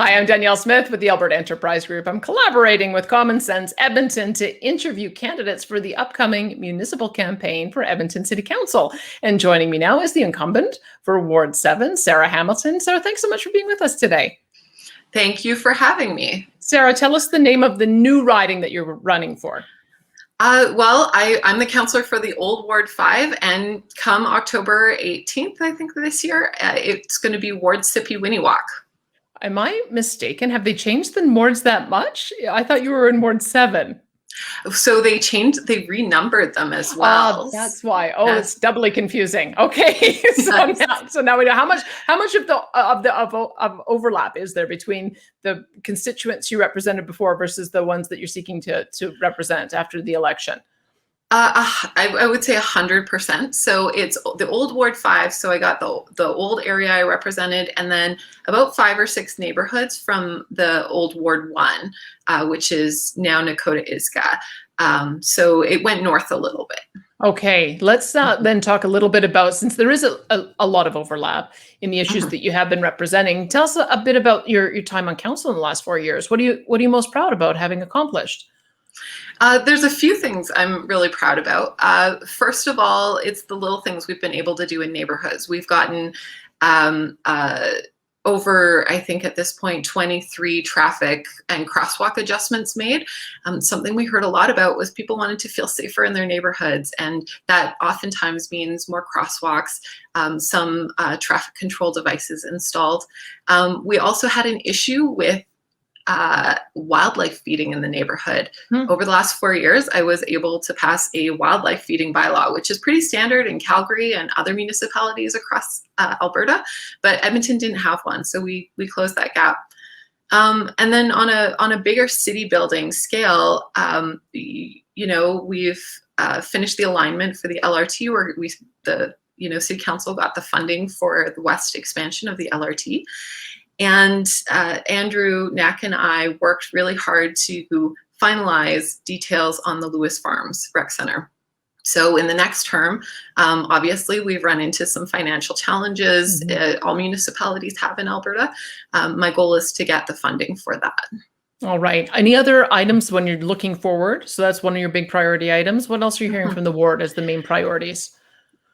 Hi, I'm Danielle Smith with the Alberta Enterprise Group. I'm collaborating with Common Sense Edmonton to interview candidates for the upcoming municipal campaign for Edmonton City Council. And joining me now is the incumbent for Ward 7, Sarah Hamilton. Sarah, thanks so much for being with us today. Thank you for having me. Sarah, tell us the name of the new riding that you're running for. I'm the councillor for the old Ward 5, and come October 18th, I think this year, it's going to be Ward Sipiwiyiniwak. Am I mistaken? Have they changed the wards that much? I thought you were in Ward 7. So they renumbered them as well. That's why. Oh, it's doubly confusing. Okay, so now we know how much of overlap is there between the constituents you represented before versus the ones that you're seeking to represent after the election. I would say 100%. So it's the old Ward 5. So I got the old area I represented, and then about 5 or 6 neighborhoods from the old Ward 1, which is now Nakota Isga. So it went north a little bit. Okay, let's then talk a little bit about, since there is a lot of overlap in the issues that you have been representing. Tell us a bit about your time on council in the last 4 years. What are you most proud about having accomplished? There's a few things I'm really proud about. First of all, it's the little things we've been able to do in neighborhoods. We've gotten over, I think at this point, 23 traffic and crosswalk adjustments made. Something we heard a lot about was people wanted to feel safer in their neighborhoods, and that oftentimes means more crosswalks, some traffic control devices installed. We also had an issue with wildlife feeding in the neighborhood. Over the last 4 years, I was able to pass a wildlife feeding bylaw, which is pretty standard in Calgary and other municipalities across Alberta, but Edmonton didn't have one, so we closed that gap. And then on a bigger city building scale, we've finished the alignment for the LRT, where the City Council got the funding for the west expansion of the LRT. And Andrew Knack and I worked really hard to finalize details on the Lewis Farms Rec Center. So in the next term, obviously we've run into some financial challenges. All municipalities have in Alberta. My goal is to get the funding for that. All right. Any other items when you're looking forward? So that's one of your big priority items. What else are you hearing from the ward as the main priorities?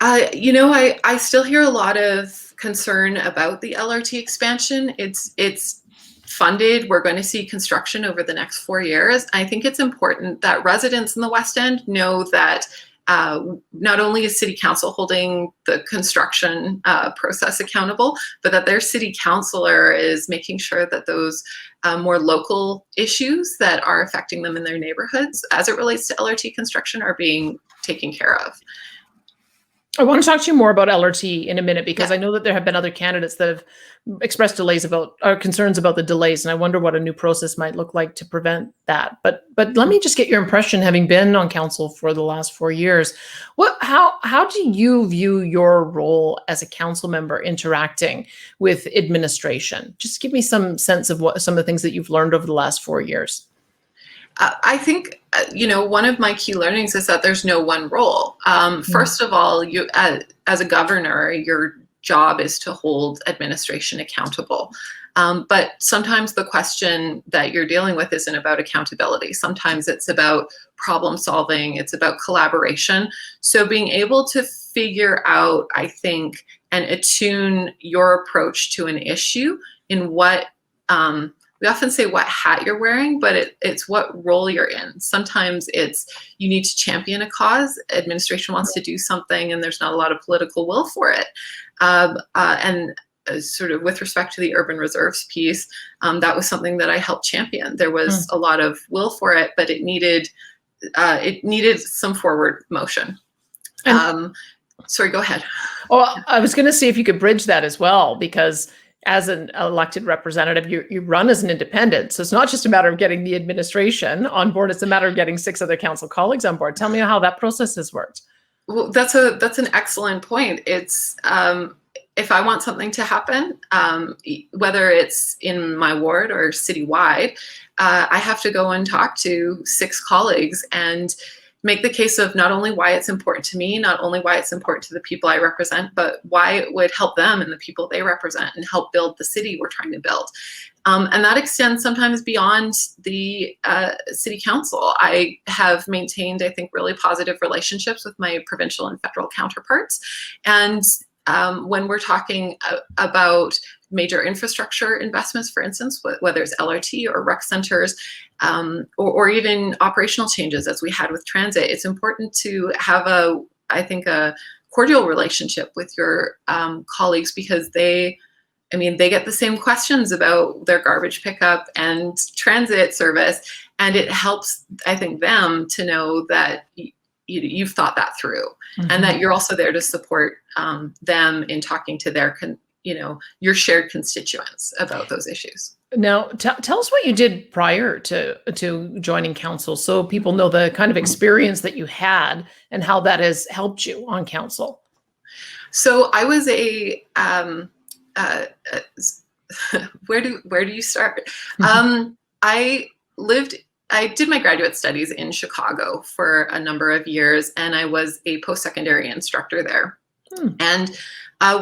I still hear a lot of concern about the LRT expansion. It's funded. We're going to see construction over the next 4 years. I think it's important that residents in the West End know that not only is City Council holding the construction process accountable, but that their city councillor is making sure that those more local issues that are affecting them in their neighborhoods as it relates to LRT construction are being taken care of. I want to talk to you more about LRT in a minute, because I know that there have been other candidates that have expressed concerns about the delays, and I wonder what a new process might look like to prevent that. But let me just get your impression, having been on council for the last 4 years. How do you view your role as a council member interacting with administration? Just give me some sense of what some of the things that you've learned over the last 4 years. I think, one of my key learnings is that there's no one role. First of all, you as a governor, your job is to hold administration accountable. But sometimes the question that you're dealing with isn't about accountability. Sometimes it's about problem solving. It's about collaboration. So being able to figure out, I think, and attune your approach to an issue in what we often say what hat you're wearing, but it's what role you're in. Sometimes it's you need to champion a cause. Administration wants to do something and there's not a lot of political will for it. And sort of with respect to the urban reserves piece, that was something that I helped champion. There was a lot of will for it, but it needed some forward motion. Sorry, go ahead. Well, I was going to see if you could bridge that as well, because as an elected representative, you run as an independent. So it's not just a matter of getting the administration on board, it's a matter of getting 6 other council colleagues on board. Tell me how that process has worked. Well, that's an excellent point. It's if I want something to happen, whether it's in my ward or citywide, I have to go and talk to 6 colleagues. And make the case of not only why it's important to me, not only why it's important to the people I represent, but why it would help them and the people they represent and help build the city we're trying to build. And that extends sometimes beyond the city council. I have maintained, I think, really positive relationships with my provincial and federal counterparts. And when we're talking about major infrastructure investments, for instance, whether it's LRT or rec centers, or even operational changes as we had with transit, it's important to have I think, a cordial relationship with your colleagues, because they get the same questions about their garbage pickup and transit service, and it helps, I think, them to know that you've thought that through, and that you're also there to support them in talking to their your shared constituents about those issues. Now, tell us what you did prior to joining council, so people know the kind of experience that you had and how that has helped you on council. So I was where do you start? I did my graduate studies in Chicago for a number of years, and I was a post-secondary instructor there. And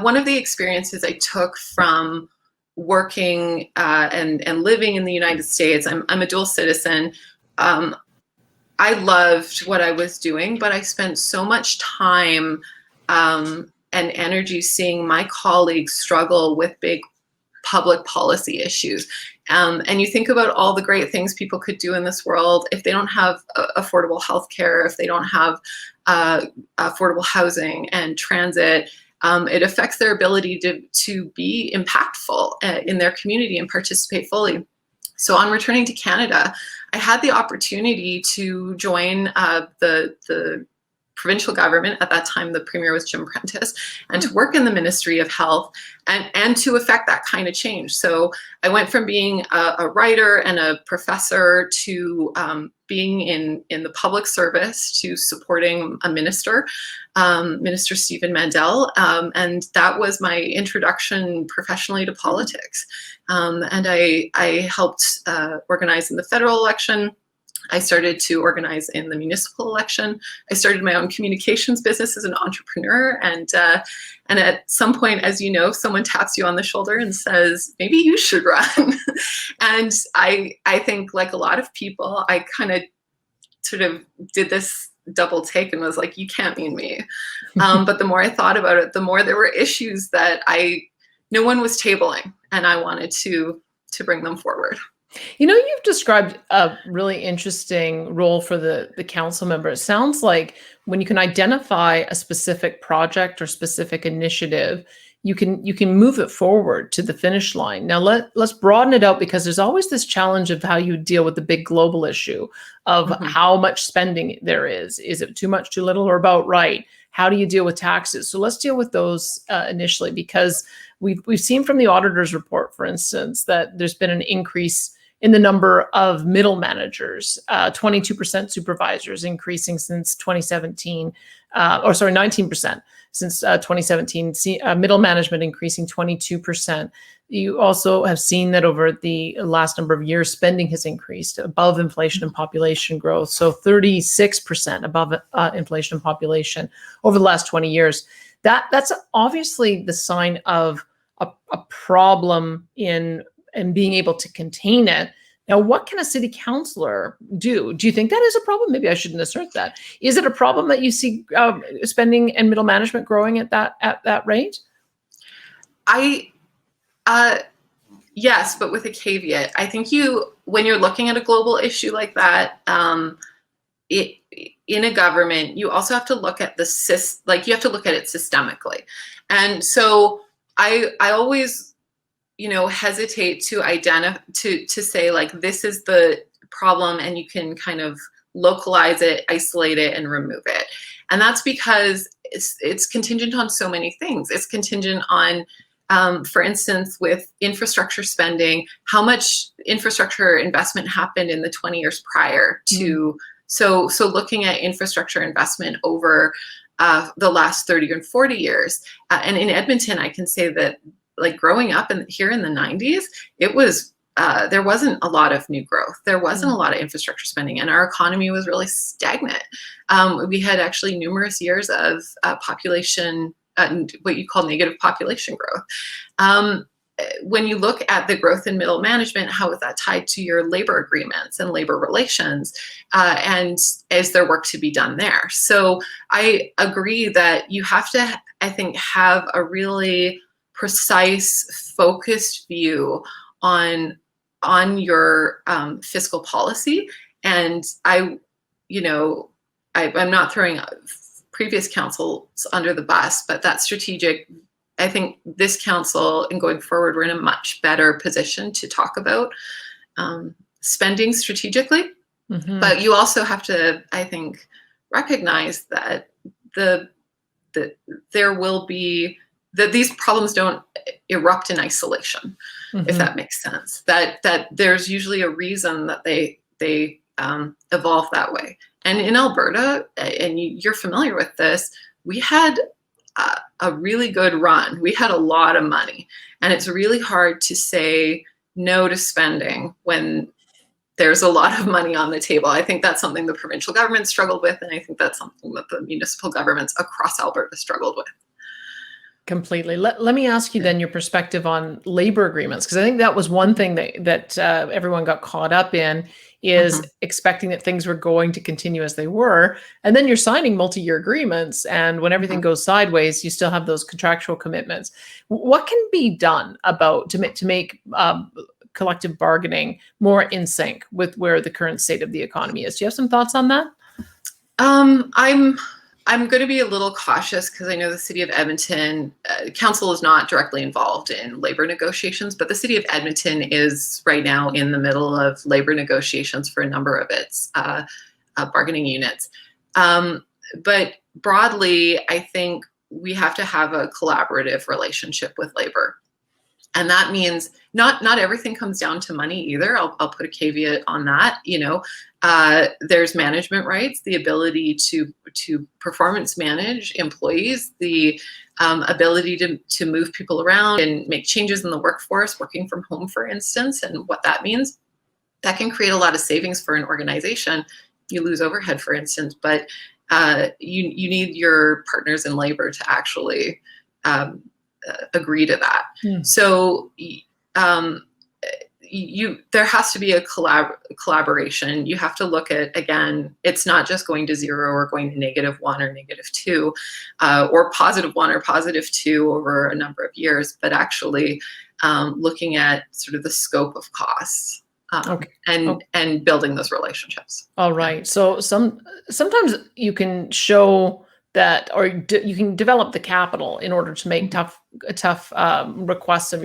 one of the experiences I took from working and living in the United States, I'm a dual citizen. I loved what I was doing, but I spent so much time and energy seeing my colleagues struggle with big public policy issues. And you think about all the great things people could do in this world. If they don't have affordable healthcare, if they don't have affordable housing and transit, it affects their ability to be impactful in their community and participate fully. So on returning to Canada, I had the opportunity to join the provincial government. At that time, the premier was Jim Prentice, and to work in the Ministry of Health and to affect that kind of change. So I went from being a writer and a professor to being in the public service, to supporting a minister, Minister Stephen Mandel. And that was my introduction professionally to politics. And I helped organize in the federal election. I started to organize in the municipal election. I started my own communications business as an entrepreneur. And at some point, as you know, someone taps you on the shoulder and says, maybe you should run. And I think, like a lot of people, I kind of sort of did this double take and was like, you can't mean me. But the more I thought about it, the more there were issues that no one was tabling, and I wanted to bring them forward. You know, you've described a really interesting role for the council member. It sounds like when you can identify a specific project or specific initiative, you can move it forward to the finish line. Now let's broaden it out, because there's always this challenge of how you deal with the big global issue of how much spending there is. Is it too much, too little, or about right? How do you deal with taxes? So let's deal with those initially, because we've seen from the auditor's report, for instance, that there's been an increase in the number of middle managers, 22% supervisors increasing since 2017, 19% since 2017, middle management increasing 22%. You also have seen that over the last number of years, spending has increased above inflation and population growth. So 36% above inflation and population over the last 20 years. That's obviously the sign of a problem in and being able to contain it. Now, what can a city councillor do? Do you think that is a problem? Maybe I shouldn't assert that. Is it a problem that you see spending and middle management growing at that rate? Yes, but with a caveat. I think when you're looking at a global issue like that, in a government, you also have to look at you have to look at it systemically. And so I always hesitate to say, like, this is the problem and you can kind of localize it, isolate it, and remove it. And that's because it's contingent on so many things. It's contingent on, for instance, with infrastructure spending, how much infrastructure investment happened in the 20 years prior to, so looking at infrastructure investment over the last 30 and 40 years. And in Edmonton, I can say that, like, growing up here in the 90s, it was there wasn't a lot of new growth. There wasn't a lot of infrastructure spending, and our economy was really stagnant. We had actually numerous years of population, what you call negative population growth. When you look at the growth in middle management, how is that tied to your labor agreements and labor relations? And is there work to be done there? So I agree that you have to, I think, have a really precise, focused view on your fiscal policy. And I'm not throwing previous councils under the bus, but that strategic, I think this council and going forward, we're in a much better position to talk about spending strategically. Mm-hmm. But you also have to, I think, recognize that there will be, that these problems don't erupt in isolation, mm-hmm. if that makes sense. That there's usually a reason that they evolve that way. And in Alberta, and you're familiar with this, we had a really good run. We had a lot of money, and it's really hard to say no to spending when there's a lot of money on the table. I think that's something the provincial government struggled with, and I think that's something that the municipal governments across Alberta struggled with. Completely. Let me ask you then your perspective on labor agreements, because I think that was one thing that everyone got caught up in, is mm-hmm. expecting that things were going to continue as they were. And then you're signing multi-year agreements, and when everything mm-hmm. goes sideways, you still have those contractual commitments. What can be done to make collective bargaining more in sync with where the current state of the economy is? Do you have some thoughts on that? I'm going to be a little cautious because I know the city of Edmonton, council is not directly involved in labor negotiations, but the city of Edmonton is right now in the middle of labor negotiations for a number of its bargaining units. But broadly, I think we have to have a collaborative relationship with labor. And that means not everything comes down to money either. I'll put a caveat on that. There's management rights, the ability to performance manage employees, the ability to move people around and make changes in the workforce, working from home, for instance, and what that means. That can create a lot of savings for an organization. You lose overhead, for instance, but you need your partners in labor to actually agree to that. So there has to be a collaboration. You have to look at, again, it's not just going to 0 or going to -1 or -2 or +1 or +2 over a number of years, but actually looking at sort of the scope of costs and building those relationships. All right. So sometimes you can show that, or you can develop the capital in order to make tough requests of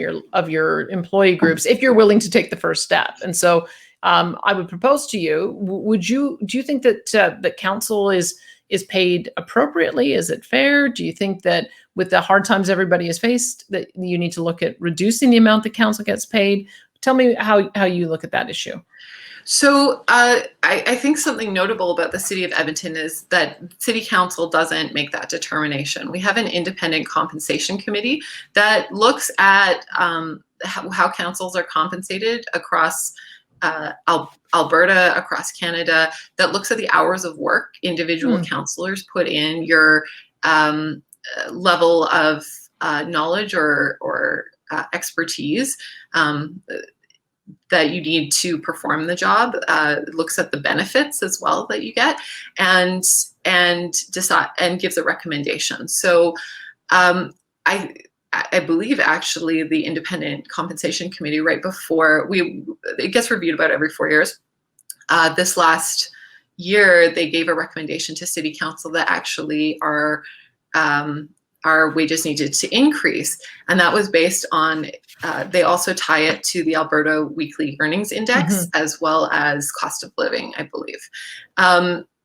your employee groups if you're willing to take the first step. And so I would propose to you: do you think that the council is paid appropriately? Is it fair? Do you think that with the hard times everybody has faced, that you need to look at reducing the amount the council gets paid? Tell me how you look at that issue. So I think something notable about the city of Edmonton is that city council doesn't make that determination. We have an independent compensation committee that looks at how councils are compensated across Alberta, across Canada, that looks at the hours of work individual councillors put in, your level of knowledge or expertise that you need to perform the job, looks at the benefits as well that you get, and decide and gives a recommendation. So I believe actually the independent compensation committee, right before it gets reviewed about every 4 years. This last year, they gave a recommendation to city council that actually our wages needed to increase. And that was based on, they also tie it to the Alberta Weekly Earnings Index, as well as cost of living, I believe.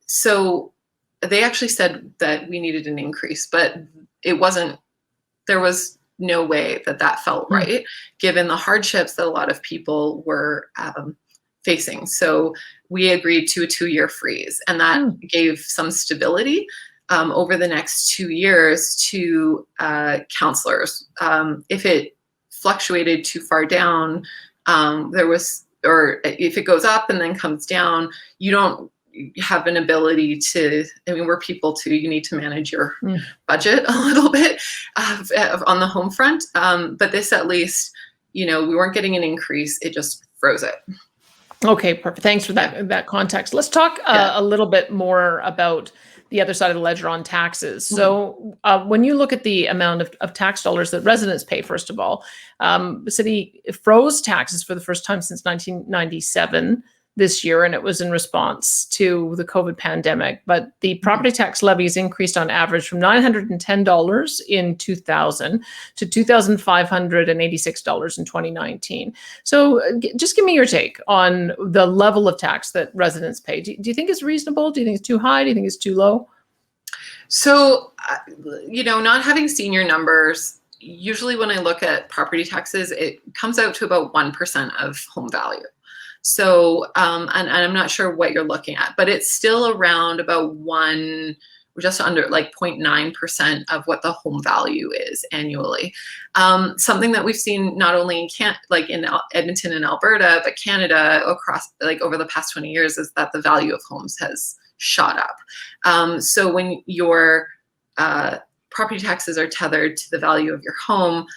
So they actually said that we needed an increase, but there was no way that felt right, given the hardships that a lot of people were facing. So we agreed to a 2-year freeze, and that gave some stability over the next 2 years to councillors. If it fluctuated too far down, or if it goes up and then comes down, you don't have an ability to, I mean, we're people too, you need to manage your budget a little bit on the home front. But this, at least, we weren't getting an increase. It just froze it. Okay, perfect. Thanks for that context. Let's talk a little bit more about the other side of the ledger on taxes. So when you look at the amount of tax dollars that residents pay, first of all, the city froze taxes for the first time since 1997 this year, and it was in response to the COVID pandemic. But the property tax levies increased on average from $910 in 2000 to $2,586 in 2019. So just give me your take on the level of tax that residents pay. Do you think it's reasonable? Do you think it's too high? Do you think it's too low? So, not having seen your numbers, usually when I look at property taxes, it comes out to about 1% of home value. So, and I'm not sure what you're looking at, but it's still around about just under like 0.9% of what the home value is annually. Something that we've seen not only in Edmonton and Alberta, but Canada across over the past 20 years, is that the value of homes has shot up. So when your property taxes are tethered to the value of your home,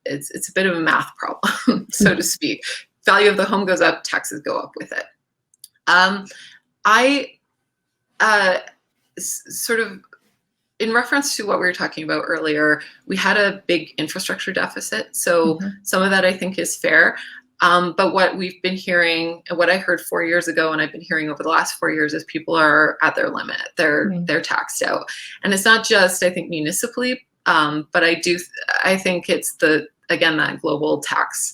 it's a bit of a math problem, so to speak. Value of the home goes up, taxes go up with it. Sort of in reference to what we were talking about earlier, we had a big infrastructure deficit. So some of that I think is fair. But what we've been hearing, and what I heard 4 years ago, and I've been hearing over the last 4 years, is people are at their limit. They're taxed out. And it's not just, I think, municipally, but I think it's that global tax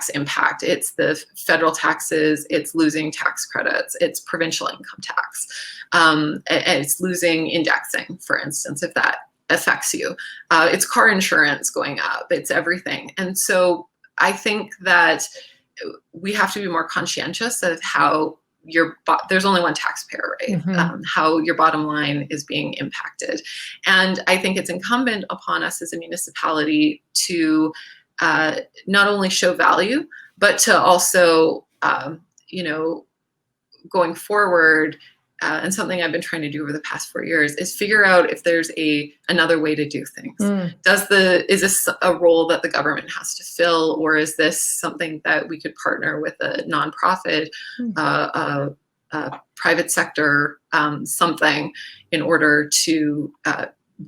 impact. It's the federal taxes, it's losing tax credits, it's provincial income tax, and it's losing indexing, for instance, if that affects you. It's car insurance going up, it's everything. And so I think that we have to be more conscientious of how there's only one taxpayer, right? How your bottom line is being impacted. And I think it's incumbent upon us as a municipality to not only show value, but to also, going forward, and something I've been trying to do over the past 4 years, is figure out if there's another way to do things. Is this a role that the government has to fill, or is this something that we could partner with a nonprofit, private sector, something, in order to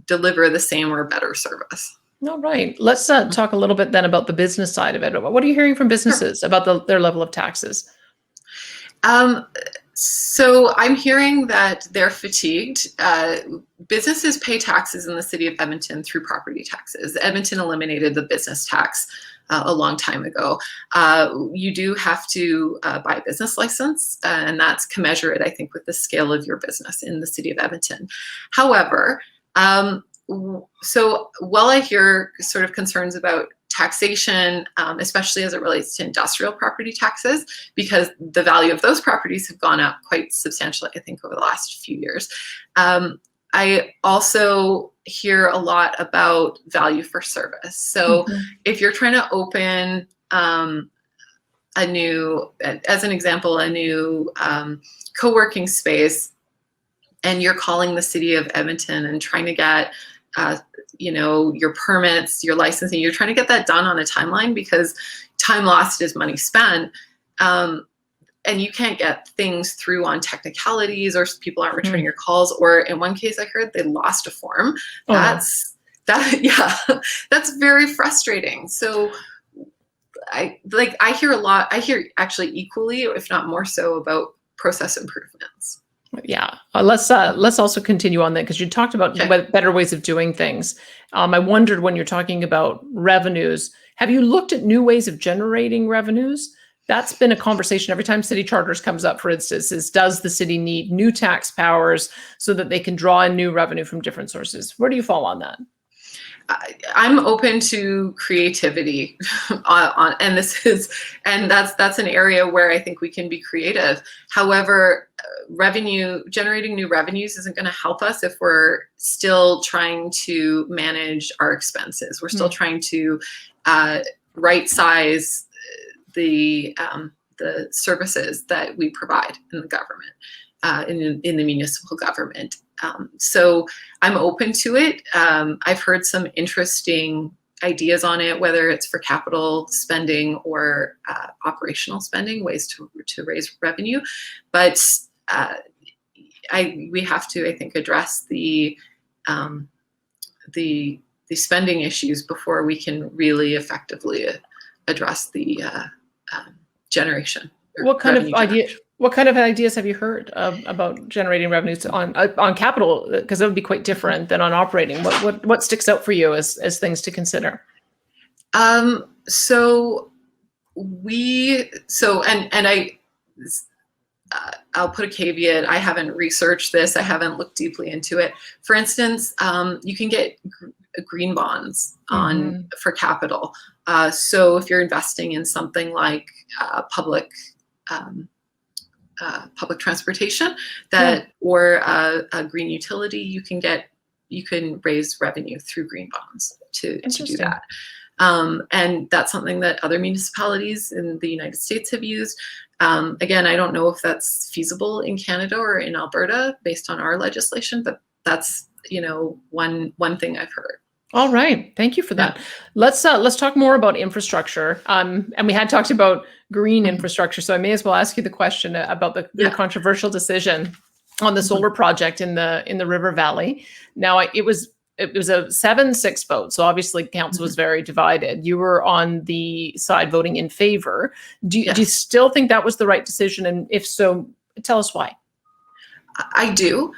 deliver the same or better service? All right. Let's talk a little bit then about the business side of it. What are you hearing from businesses about their level of taxes? So I'm hearing that they're fatigued. Businesses pay taxes in the city of Edmonton through property taxes. Edmonton eliminated the business tax a long time ago. You do have to buy a business license, and that's commensurate, I think, with the scale of your business in the city of Edmonton. However, so while I hear sort of concerns about taxation, especially as it relates to industrial property taxes, because the value of those properties have gone up quite substantially, I think, over the last few years. I also hear a lot about value for service. So if you're trying to open as an example, a new co-working space, and you're calling the city of Edmonton and trying to get your permits, your licensing, you're trying to get that done on a timeline, because time lost is money spent. And you can't get things through on technicalities, or people aren't returning your calls, or in one case I heard they lost a form. That's very frustrating. So I hear actually equally, if not more so, about process improvements. Yeah, let's also continue on that, because you talked about better ways of doing things. I wondered, when you're talking about revenues, have you looked at new ways of generating revenues? That's been a conversation every time city charters comes up, for instance, is does the city need new tax powers so that they can draw in new revenue from different sources? Where do you fall on that? I'm open to creativity and that's an area where I think we can be creative. However, generating new revenues isn't going to help us if we're still trying to manage our expenses. We're still trying to right size the services that we provide in the government, in the municipal government. So I'm open to it. I've heard some interesting ideas on it, whether it's for capital spending or operational spending, ways to raise revenue. But we have to, I think, address the spending issues before we can really effectively address the generation. What kind of ideas have you heard about generating revenues on capital? Because that would be quite different than on operating. What sticks out for you as things to consider? I'll put a caveat. I haven't researched this. I haven't looked deeply into it. For instance, you can get green bonds for capital. So if you're investing in something like public transportation or a green utility, you can raise revenue through green bonds to do that. And that's something that other municipalities in the United States have used. Again, I don't know if that's feasible in Canada or in Alberta based on our legislation, but that's one thing I've heard. All right, thank you for that. Let's talk more about infrastructure. And we had talked about green infrastructure, so I may as well ask you the question about the controversial decision on the solar project in the River Valley. Now, it was a 7-6 vote, so obviously council was very divided. You were on the side voting in favor. Do you still think that was the right decision? And if so, tell us why. I do.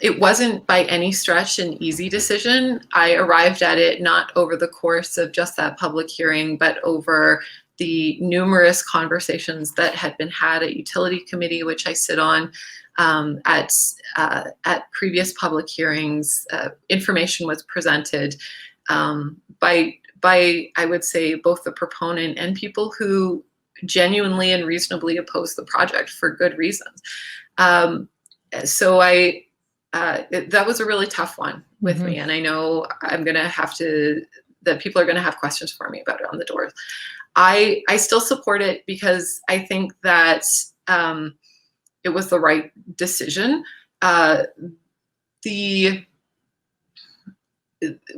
It wasn't by any stretch an easy decision. I arrived at it not over the course of just that public hearing, but over the numerous conversations that had been had at Utility Committee, which I sit on. At previous public hearings, information was presented by I would say both the proponent and people who genuinely and reasonably oppose the project for good reasons. So that was a really tough one with me, and I know that people are going to have questions for me about it on the doors. I still support it because I think that it was the right decision.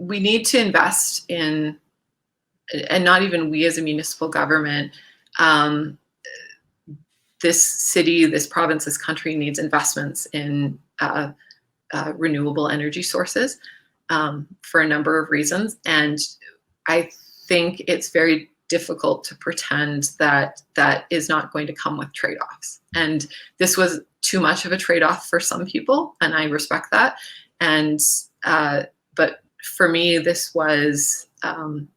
We need to invest in, and not even we as a municipal government, this city, this province, this country needs investments in renewable energy sources for a number of reasons. And I think it's very difficult to pretend that that is not going to come with trade-offs. And this was too much of a trade-off for some people, and I respect that. And but for me, this was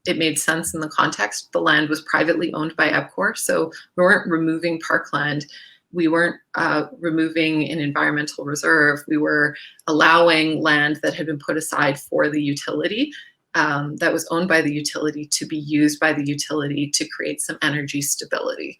it made sense in the context. The land was privately owned by EPCOR, so we weren't removing parkland. We weren't removing an environmental reserve. We were allowing land that had been put aside for the utility, that was owned by the utility, to be used by the utility to create some energy stability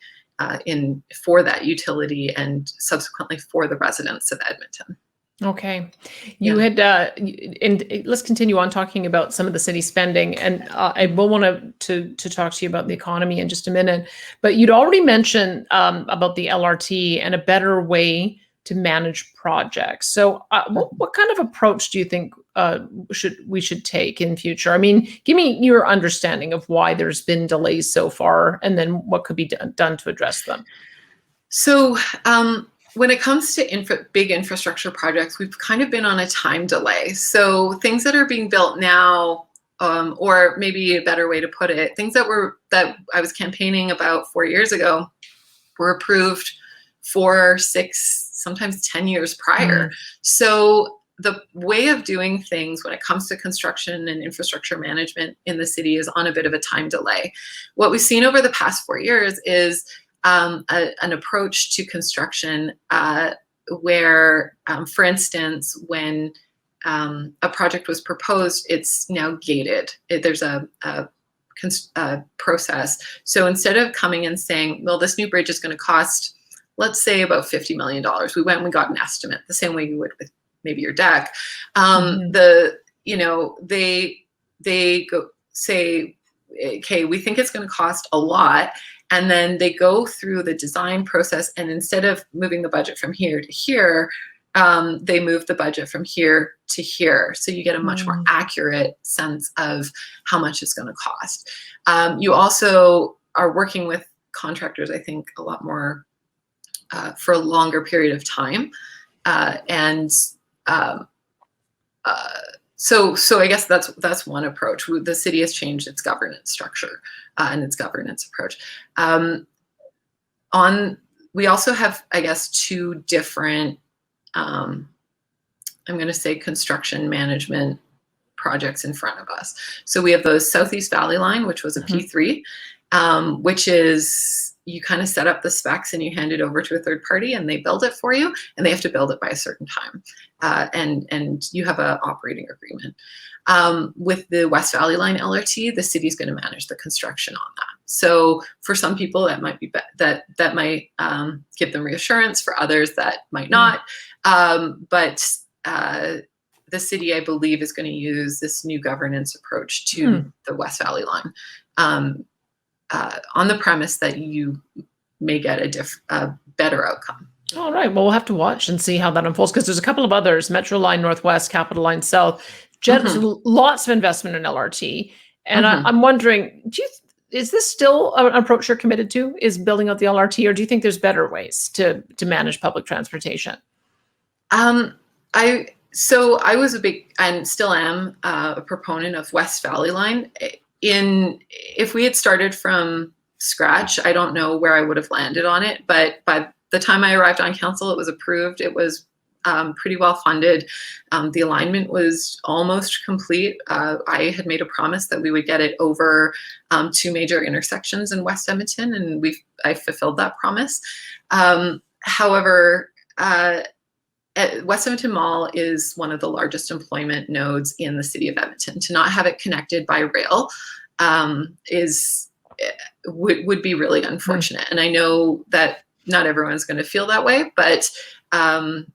for that utility and subsequently for the residents of Edmonton. Okay. You had, and let's continue on talking about some of the city spending. And I will want to talk to you about the economy in just a minute. But you'd already mentioned about the LRT and a better way to manage projects. So what kind of approach do you think we should take in future? I mean, give me your understanding of why there's been delays so far, and then what could be done to address them. So when it comes to big infrastructure projects, we've kind of been on a time delay. So things that are being built now, or maybe a better way to put it, things that I was campaigning about 4 years ago were approved 4, 6, sometimes 10 years prior. So the way of doing things when it comes to construction and infrastructure management in the city is on a bit of a time delay. What we've seen over the past 4 years is an approach to construction where, for instance, when a project was proposed, it's now gated. There's a process. So instead of coming and saying, well, this new bridge is going to cost let's say about $50 million. We went and we got an estimate, the same way you would with maybe your deck. They go say, okay, we think it's going to cost a lot. And then they go through the design process, and instead of moving the budget from here to here, they move the budget from here to here. So you get a much more accurate sense of how much it's going to cost. You also are working with contractors, I think, a lot more for a longer period of time. So I guess that's one approach. The city has changed its governance structure and its governance approach. We also have, I guess, two different, I'm going to say, construction management projects in front of us. So we have the Southeast Valley Line, which was a P3, which is, you kind of set up the specs and you hand it over to a third party and they build it for you, and they have to build it by a certain time. And you have an operating agreement. With the West Valley Line LRT, the city's going to manage the construction on that. So for some people that might be that might give them reassurance. For others that might not. But the city, I believe, is going to use this new governance approach to the West Valley Line. On the premise that you may get a better outcome. All right. Well, we'll have to watch and see how that unfolds, because there's a couple of others: Metro Line Northwest, Capital Line South. Lots of investment in LRT, and I'm wondering, is this still an approach you're committed to? Is building out the LRT, or do you think there's better ways to manage public transportation? I was a big, and still am, a proponent of West Valley Line. If we had started from scratch, I don't know where I would have landed on it, but by the time I arrived on council, it was approved. It was pretty well funded. The alignment was almost complete. I had made a promise that we would get it over 2 major intersections in West Edmonton, and I fulfilled that promise. However, West Edmonton Mall is one of the largest employment nodes in the city of Edmonton. To not have it connected by rail would be really unfortunate. And I know that not everyone's going to feel that way, but on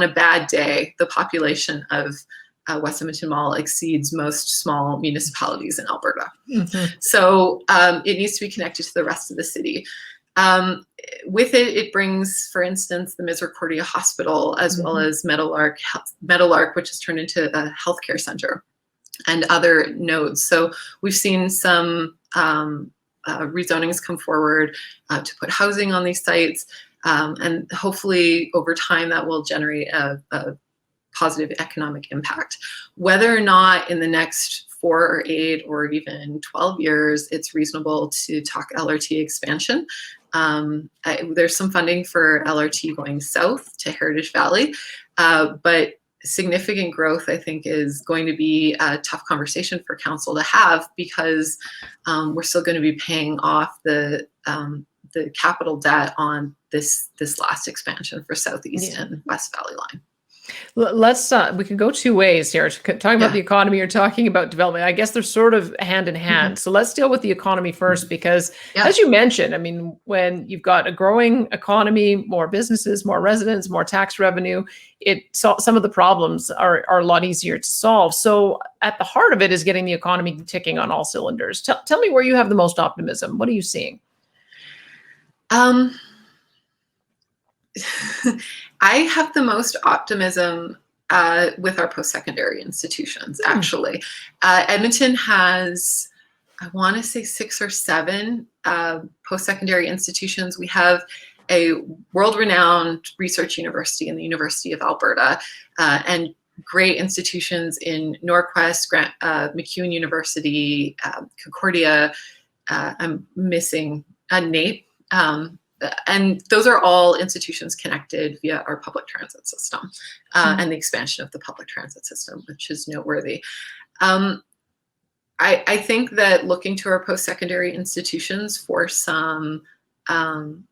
a bad day, the population of West Edmonton Mall exceeds most small municipalities in Alberta. So it needs to be connected to the rest of the city. With it brings, for instance, the Misericordia Hospital, as well as Meadowlark, which has turned into a healthcare center, and other nodes. So we've seen some rezonings come forward to put housing on these sites, and hopefully over time that will generate a positive economic impact. Whether or not in the next 4 or 8 or even 12 years it's reasonable to talk LRT expansion. There's some funding for LRT going south to Heritage Valley, but significant growth, I think, is going to be a tough conversation for council to have, because we're still going to be paying off the capital debt on this last expansion for Southeast and West Valley Line. Let's we can go 2 ways here. Talking about the economy, you're talking about development. I guess they're sort of hand in hand. So let's deal with the economy first, because as you mentioned, I mean, when you've got a growing economy, more businesses, more residents, more tax revenue, some of the problems are a lot easier to solve. So at the heart of it is getting the economy ticking on all cylinders. Tell me where you have the most optimism. What are you seeing? I have the most optimism with our post-secondary institutions, actually. Edmonton has, I want to say, 6 or 7 post-secondary institutions. We have a world-renowned research university in the University of Alberta, and great institutions in Norquest, MacEwan University, Concordia. I'm missing NAPE. And those are all institutions connected via our public transit system and the expansion of the public transit system, which is noteworthy. I think that looking to our post-secondary institutions for some, I'm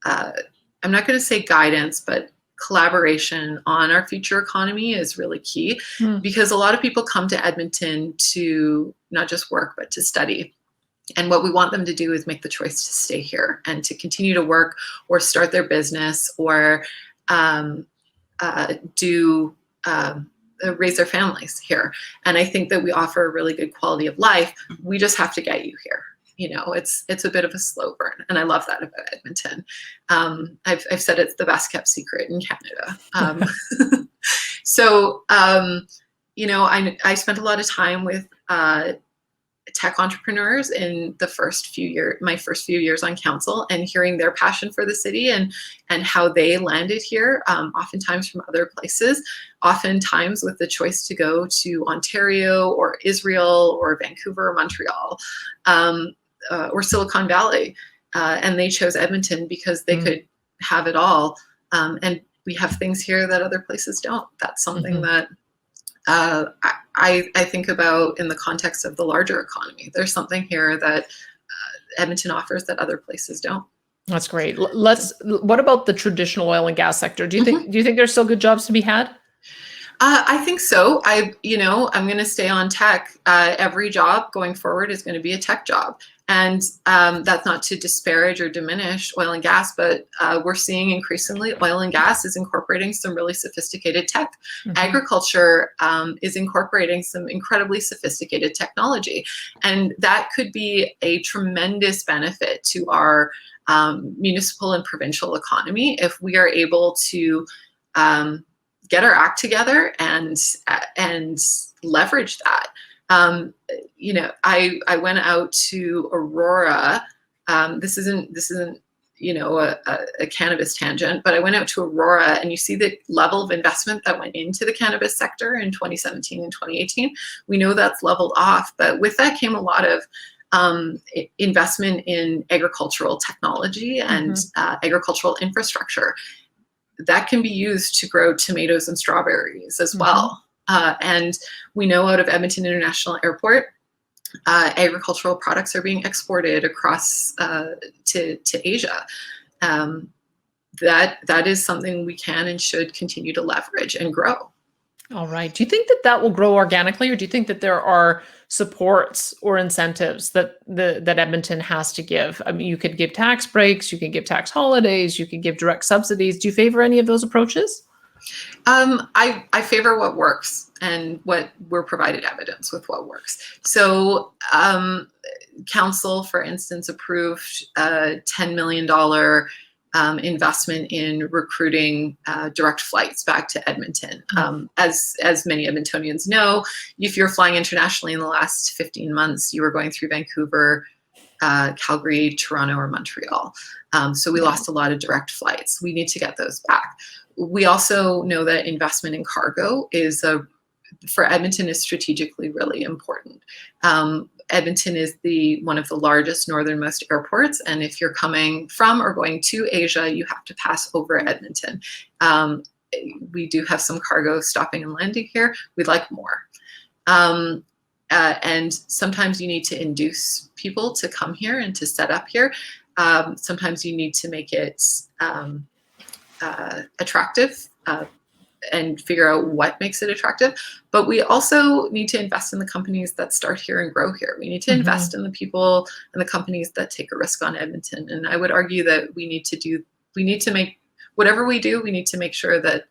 not going to say guidance, but collaboration on our future economy is really key, because a lot of people come to Edmonton to not just work, but to study. And what we want them to do is make the choice to stay here and to continue to work or start their business or raise their families here. And I think that we offer a really good quality of life. We just have to get you here. You know, it's a bit of a slow burn, and I love that about Edmonton. I've said it's the best kept secret in Canada. So, you know, I spent a lot of time with tech entrepreneurs in the my first few years on council, and hearing their passion for the city and how they landed here, oftentimes from other places, oftentimes with the choice to go to Ontario or Israel or Vancouver or Montreal or Silicon Valley. And they chose Edmonton because they could have it all. And we have things here that other places don't. That's something that I think about in the context of the larger economy. There's something here that Edmonton offers that other places don't. That's great. What about the traditional oil and gas sector? Do you think there's still good jobs to be had? I think so. I'm going to stay on tech. Every job going forward is going to be a tech job. And that's not to disparage or diminish oil and gas, but we're seeing increasingly oil and gas is incorporating some really sophisticated tech. Agriculture is incorporating some incredibly sophisticated technology. And that could be a tremendous benefit to our municipal and provincial economy if we are able to get our act together and leverage that. You know, I went out to Aurora. This isn't you know, a cannabis tangent, but I went out to Aurora, and you see the level of investment that went into the cannabis sector in 2017 and 2018. We know that's leveled off, but with that came a lot of investment in agricultural technology and agricultural infrastructure that can be used to grow tomatoes and strawberries as well. And we know out of Edmonton International Airport, agricultural products are being exported across to Asia. That is something we can and should continue to leverage and grow. All right. Do you think that will grow organically, or do you think that there are supports or incentives that Edmonton has to give? I mean, you could give tax breaks, you can give tax holidays, you can give direct subsidies. Do you favor any of those approaches? I favor what works and what we're provided evidence with what works. So council, for instance, approved a $10 million investment in recruiting direct flights back to Edmonton. As many Edmontonians know, if you're flying internationally in the last 15 months, you were going through Vancouver, Calgary, Toronto, or Montreal. So we lost a lot of direct flights. We need to get those back. We also know that investment in cargo for Edmonton is strategically really important. Edmonton is one of the largest northernmost airports, and if you're coming from or going to Asia, you have to pass over Edmonton. We do have some cargo stopping and landing here. We'd like more. And sometimes you need to induce people to come here and to set up here. Sometimes you need to make it attractive and figure out what makes it attractive. But we also need to invest in the companies that start here and grow here. We need to invest in the people and the companies that take a risk on Edmonton. And I would argue that we need to make, whatever we do, we need to make sure that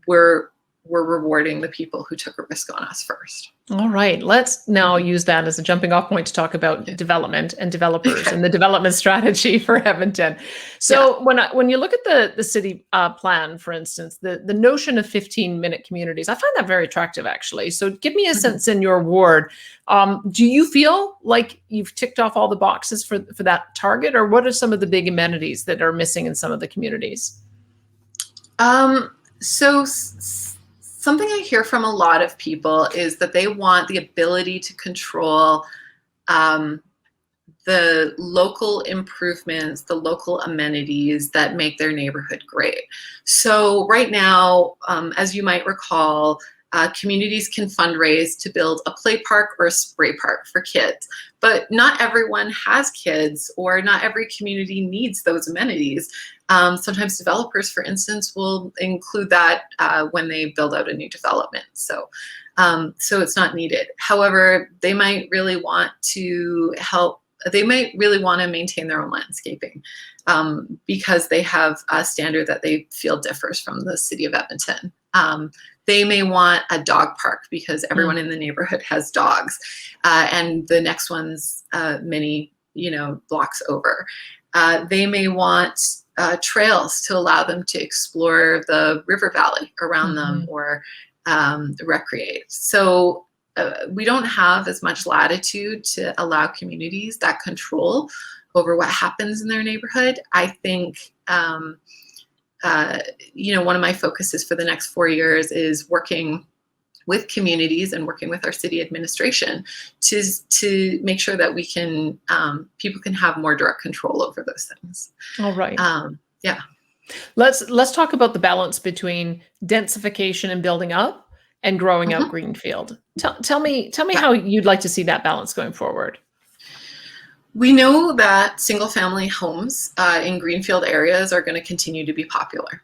we're rewarding the people who took a risk on us first. All right. Let's now use that as a jumping off point to talk about development and developers and the development strategy for Edmonton. So when you look at the city plan, for instance, the notion of 15-minute communities, I find that very attractive, actually. So give me a sense in your ward. Do you feel like you've ticked off all the boxes for that target, or what are some of the big amenities that are missing in some of the communities? Something I hear from a lot of people is that they want the ability to control the local improvements, the local amenities that make their neighborhood great. So right now, as you might recall, communities can fundraise to build a play park or a spray park for kids. But not everyone has kids, or not every community needs those amenities. Sometimes developers, for instance, will include that when they build out a new development. So it's not needed. However, they might really want to maintain their own landscaping because they have a standard that they feel differs from the city of Edmonton. They may want a dog park because everyone in the neighborhood has dogs, and the next one's many blocks over. They may want trails to allow them to explore the river valley around them, or recreate. So we don't have as much latitude to allow communities that control over what happens in their neighborhood. I think one of my focuses for the next 4 years is working with communities and working with our city administration to make sure that we can people can have more direct control over those things. All right. Yeah. Let's talk about the balance between densification and building up and growing out greenfield. Tell me how you'd like to see that balance going forward. We know that single-family homes in greenfield areas are going to continue to be popular.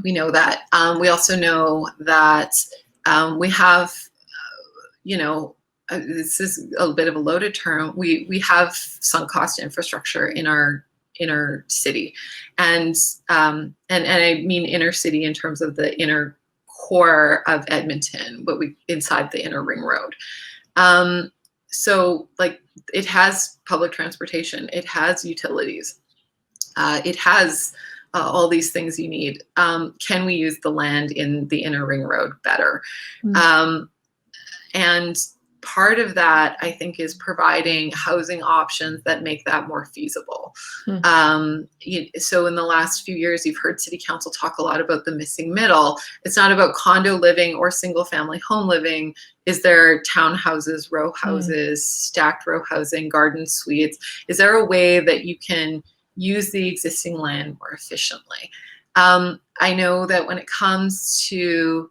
We know that. We also know that we have, this is a bit of a loaded term. We have sunk cost infrastructure in our inner city, and I mean inner city in terms of the inner core of Edmonton, but inside the inner ring road. So like it has public transportation, it has utilities, it has all these things you need. Can we use the land in the inner ring road better? And part of that, I think, is providing housing options that make that more feasible. So in the last few years, you've heard City Council talk a lot about the missing middle. It's not about condo living or single family home living. Is there townhouses, row houses, stacked row housing, garden suites? Is there a way that you can use the existing land more efficiently? I know that when it comes to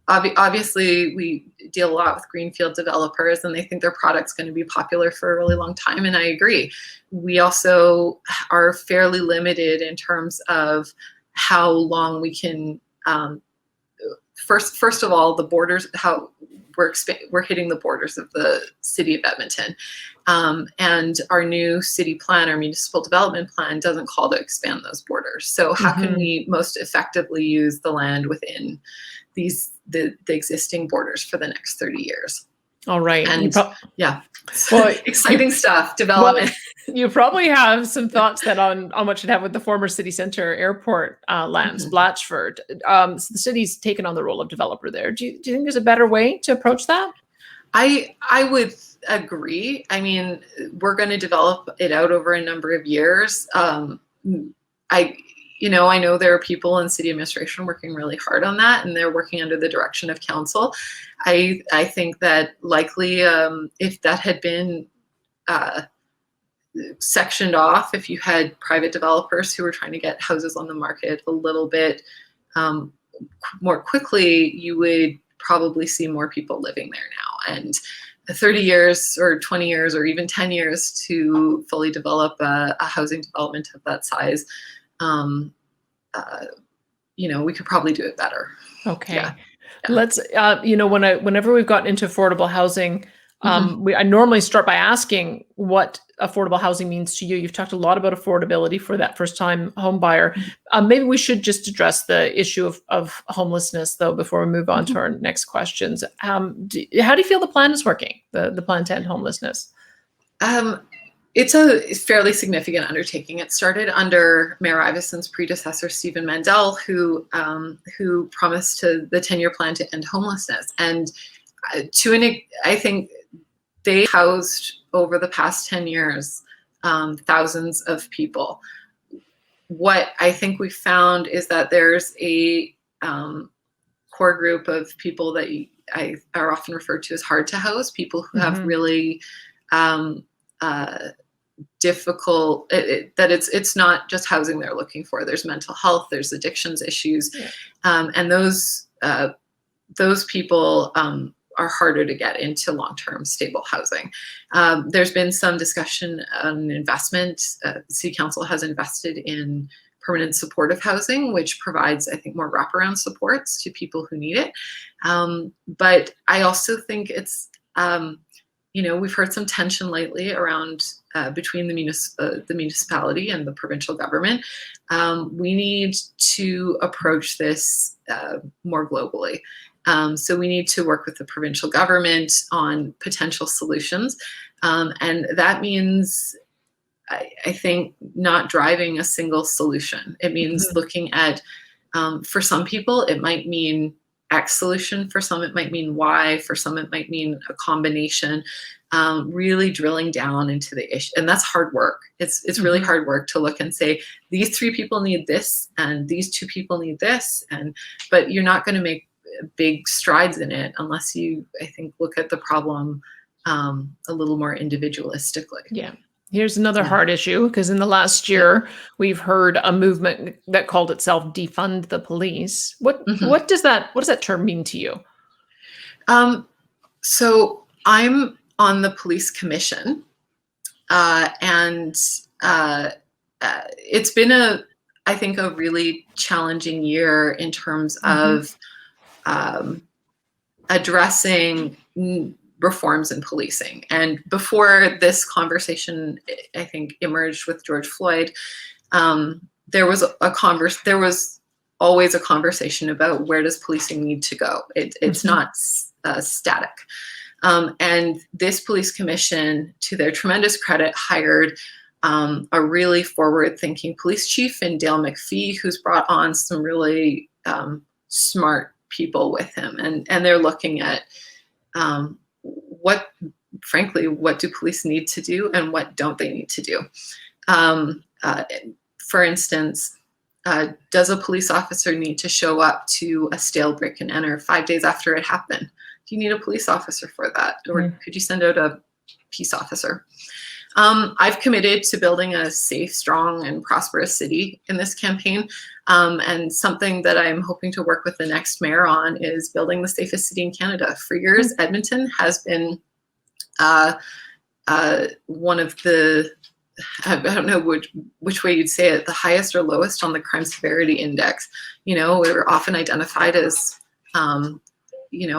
obviously, we deal a lot with greenfield developers, and they think their product's going to be popular for a really long time, and I agree. We also are fairly limited in terms of how long we can. First of all, the borders, how we're hitting the borders of the city of Edmonton, and our new city plan, our municipal development plan, doesn't call to expand those borders. So how can we most effectively use the land within the existing borders for the next 30 years? All right. And well, exciting stuff, development. Well, you probably have some thoughts then on what should happen with the former city center airport lands, Blatchford. So the city's taken on the role of developer there. Do you think there's a better way to approach that? I would agree. I mean, we're going to develop it out over a number of years. I know there are people in city administration working really hard on that, and they're working under the direction of council. I think that likely if that had been sectioned off, if you had private developers who were trying to get houses on the market a little bit more quickly, you would probably see more people living there now. And 30 years or 20 years or even 10 years to fully develop a housing development of that size, we could probably do it better. Okay. Yeah. Let's, whenever we've gotten into affordable housing, I normally start by asking what affordable housing means to you. You've talked a lot about affordability for that first-time home buyer. Maybe we should just address the issue of homelessness, though, before we move on to our next questions. How do you feel the plan is working, the plan to end homelessness? It's a fairly significant undertaking. It started under Mayor Iveson's predecessor, Stephen Mandel, who promised the 10-year plan to end homelessness. And I think they housed over the past 10 years thousands of people. What I think we found is that there's a core group of people that are often referred to as hard to house, people who have really difficult, that it's not just housing they're looking for. There's mental health, there's addictions issues, and those those people are harder to get into long-term stable housing. There's been some discussion on investment. City Council has invested in permanent supportive housing, which provides, I think, more wraparound supports to people who need it. But I also think it's, we've heard some tension lately around between the municipality and the provincial government. We need to approach this more globally. So we need to work with the provincial government on potential solutions. And that means, I think, not driving a single solution. It means looking at, for some people, it might mean X solution. For some, it might mean Y. For some, it might mean a combination. Really drilling down into the issue. And that's hard work. It's really hard work to look and say, these 3 people need this, and these 2 people need this. But you're not going to make big strides in it unless you, I think, look at the problem a little more individualistically. Yeah. Here's another hard issue, because in the last year, we've heard a movement that called itself defund the police. What does that term mean to you? So I'm on the police commission, and it's been I think a really challenging year in terms of addressing reforms in policing. And before this conversation, I think, emerged with George Floyd, there was always a conversation about where does policing need to go. It's not static. And this police commission, to their tremendous credit, hired a really forward-thinking police chief in Dale McPhee, who's brought on some really smart people with him. And they're looking at what do police need to do and what don't they need to do. For instance, does a police officer need to show up to a stale break and enter 5 days after it happened? Do you need a police officer for that? Or could you send out a peace officer? I've committed to building a safe, strong, and prosperous city in this campaign. And something that I'm hoping to work with the next mayor on is building the safest city in Canada. For years, Edmonton has been one of the, I don't know which way you'd say it, the highest or lowest on the crime severity index. We're often identified as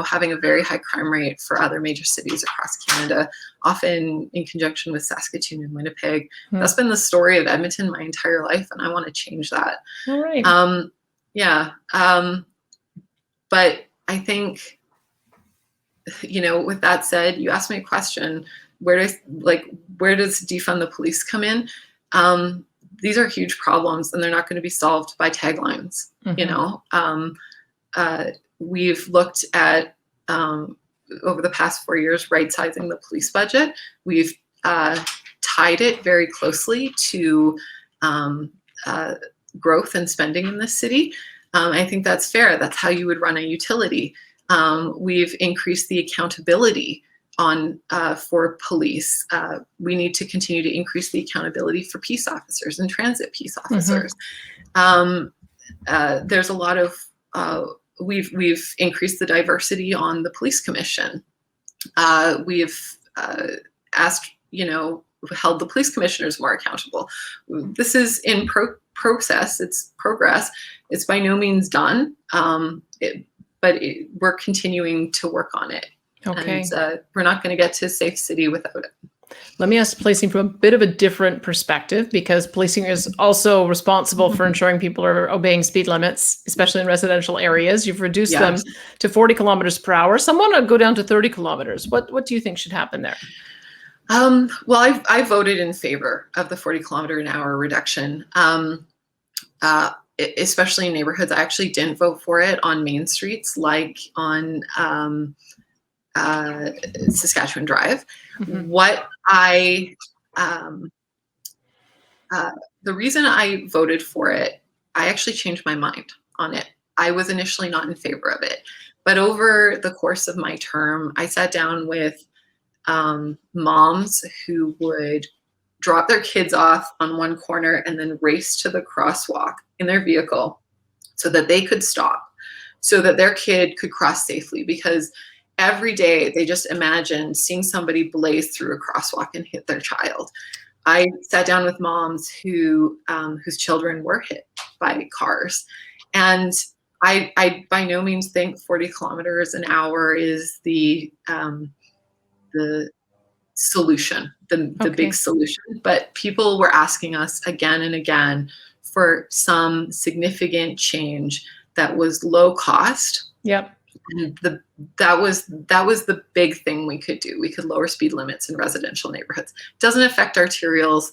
having a very high crime rate for other major cities across Canada, often in conjunction with Saskatoon and Winnipeg. That's been the story of Edmonton my entire life, and I want to change that. All right. But I think, with that said, you asked me a question, where does defund the police come in? These are huge problems, and they're not going to be solved by taglines. We've looked at, over the past 4 years, right-sizing the police budget. We've tied it very closely to growth and spending in this city. I think that's fair. That's how you would run a utility. We've increased the accountability for police. We need to continue to increase the accountability for peace officers and transit peace officers. There's a lot of we've increased the diversity on the police commission. We've asked, held the police commissioners more accountable. This is in process. It's progress. It's by no means done, but we're continuing to work on it. Okay. And we're not going to get to a safe city without it. Let me ask policing from a bit of a different perspective, because policing is also responsible for ensuring people are obeying speed limits, especially in residential areas. You've reduced them to 40 kilometers per hour. Some want to go down to 30 kilometers. What do you think should happen there? Well, I voted in favor of the 40 kilometer an hour reduction, especially in neighborhoods. I actually didn't vote for it on main streets, like on Saskatchewan Drive. The reason I voted for it, I actually changed my mind on it. I was initially not in favor of it, but over the course of my term, I sat down with moms who would drop their kids off on one corner and then race to the crosswalk in their vehicle so that they could stop so that their kid could cross safely, because every day they just imagine seeing somebody blaze through a crosswalk and hit their child. I sat down with moms whose children were hit by cars, and I by no means think 40 kilometers an hour is the solution, the big solution. But people were asking us again and again for some significant change that was low cost. Yep. And that was the big thing we could do. We could lower speed limits in residential neighborhoods. Doesn't affect arterials.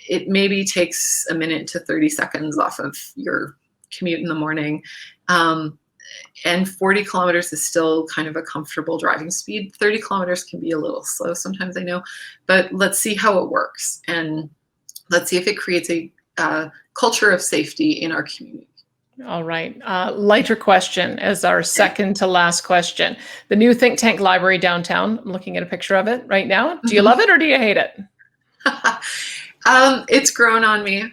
It maybe takes a minute to 30 seconds off of your commute in the morning. And 40 kilometers is still kind of a comfortable driving speed. 30 kilometers can be a little slow sometimes, I know, but let's see how it works. And let's see if it creates a culture of safety in our community. All right. Lighter question as our second to last question. The new think tank library downtown. I'm looking at a picture of it right now. Do you love it or do you hate it? It's grown on me.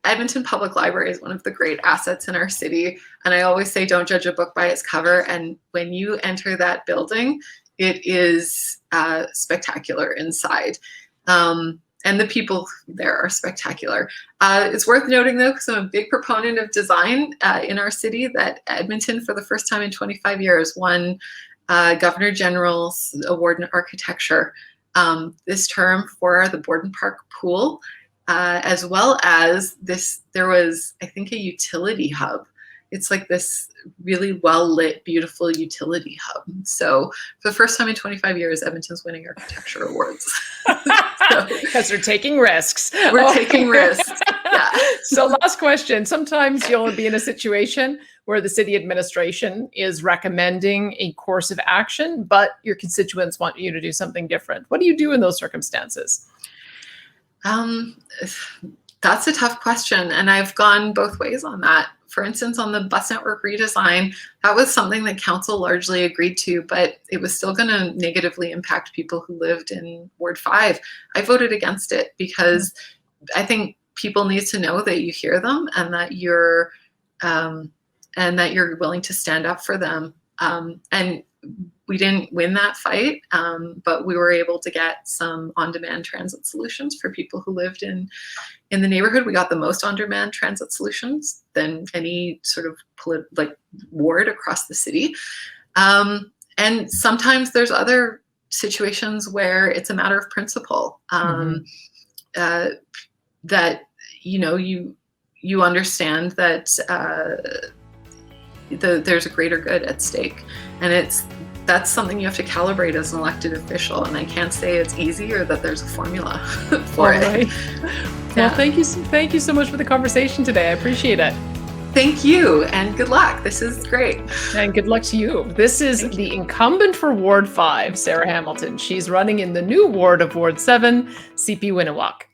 Edmonton Public Library is one of the great assets in our city. And I always say, don't judge a book by its cover. And when you enter that building, it is spectacular inside. And the people there are spectacular. It's worth noting, though, because I'm a big proponent of design in our city, that Edmonton, for the first time in 25 years, won Governor General's Award in Architecture this term for the Borden Park Pool, as well as this. There was, I think, a utility hub. It's like this really well-lit, beautiful utility hub. So for the first time in 25 years, Edmonton's winning architecture awards. Because they're taking risks. We're taking risks. Yeah. So last question. Sometimes you'll be in a situation where the city administration is recommending a course of action, but your constituents want you to do something different. What do you do in those circumstances? That's a tough question. And I've gone both ways on that. For instance, on the bus network redesign, that was something that council largely agreed to, but it was still going to negatively impact people who lived in Ward 5. I voted against it because I think people need to know that you hear them and that you're willing to stand up for them. And we didn't win that fight, but we were able to get some on-demand transit solutions for people who lived in the neighborhood. We got the most on-demand transit solutions than any sort of ward across the city. And sometimes there's other situations where it's a matter of principle, that you understand that there's a greater good at stake, and that's something you have to calibrate as an elected official. And I can't say it's easy or that there's a formula for it. Right. Well, thank you so much for the conversation today. I appreciate it. Thank you, and good luck. This is great. And good luck to you. This is the incumbent for Ward 5, Sarah Hamilton. She's running in the new ward of Ward 7, sipiwiyiniwak.